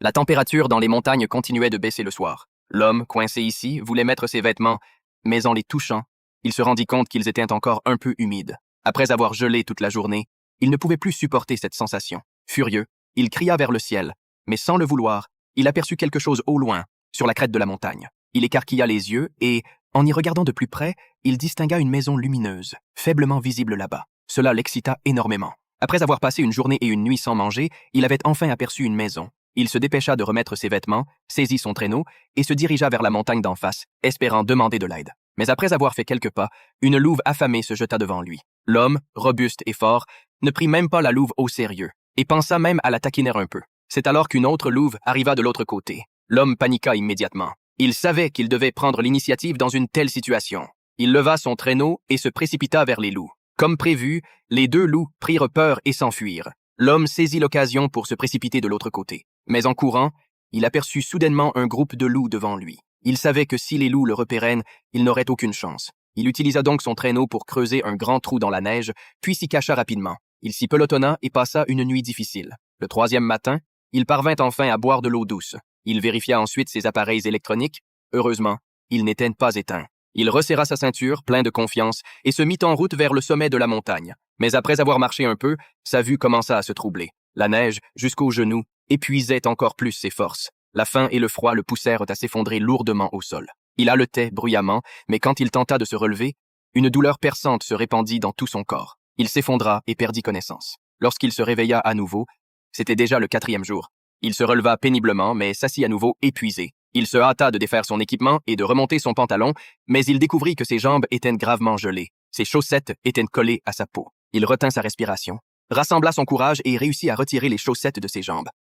La température dans les montagnes continuait de baisser le soir. L'homme, coincé ici, voulait mettre ses vêtements, mais en les touchant, il se rendit compte qu'ils étaient encore un peu humides. Après avoir gelé toute la journée, il ne pouvait plus supporter cette sensation. Furieux, il cria vers le ciel, mais sans le vouloir, il aperçut quelque chose au loin, sur la crête de la montagne. Il écarquilla les yeux et, en y regardant de plus près, il distingua une maison lumineuse, faiblement visible là-bas. Cela l'excita énormément. Après avoir passé une journée et une nuit sans manger, il avait enfin aperçu une maison. Il se dépêcha de remettre ses vêtements, saisit son traîneau et se dirigea vers la montagne d'en face, espérant demander de l'aide. Mais après avoir fait quelques pas, une louve affamée se jeta devant lui. L'homme, robuste et fort, ne prit même pas la louve au sérieux et pensa même à la taquiner un peu. C'est alors qu'une autre louve arriva de l'autre côté. L'homme paniqua immédiatement. Il savait qu'il devait prendre l'initiative dans une telle situation. Il leva son traîneau et se précipita vers les loups. Comme prévu, les deux loups prirent peur et s'enfuirent. L'homme saisit l'occasion pour se précipiter de l'autre côté. Mais en courant, il aperçut soudainement un groupe de loups devant lui. Il savait que si les loups le repéraient, il n'aurait aucune chance. Il utilisa donc son traîneau pour creuser un grand trou dans la neige, puis s'y cacha rapidement. Il s'y pelotonna et passa une nuit difficile. Le troisième matin, il parvint enfin à boire de l'eau douce. Il vérifia ensuite ses appareils électroniques. Heureusement, ils n'étaient pas éteints. Il resserra sa ceinture, plein de confiance, et se mit en route vers le sommet de la montagne. Mais après avoir marché un peu, sa vue commença à se troubler. La neige, jusqu'aux genoux, épuisait encore plus ses forces. La faim et le froid le poussèrent à s'effondrer lourdement au sol. Il haletait bruyamment, mais quand il tenta de se relever, une douleur perçante se répandit dans tout son corps. Il s'effondra et perdit connaissance. Lorsqu'il se réveilla à nouveau, c'était déjà le 4e jour. Il se releva péniblement, mais s'assit à nouveau épuisé. Il se hâta de défaire son équipement et de remonter son pantalon, mais il découvrit que ses jambes étaient gravement gelées. Ses chaussettes étaient collées à sa peau. Il retint sa respiration, rassembla son courage et réussit à retirer les chaussettes de ses jambes.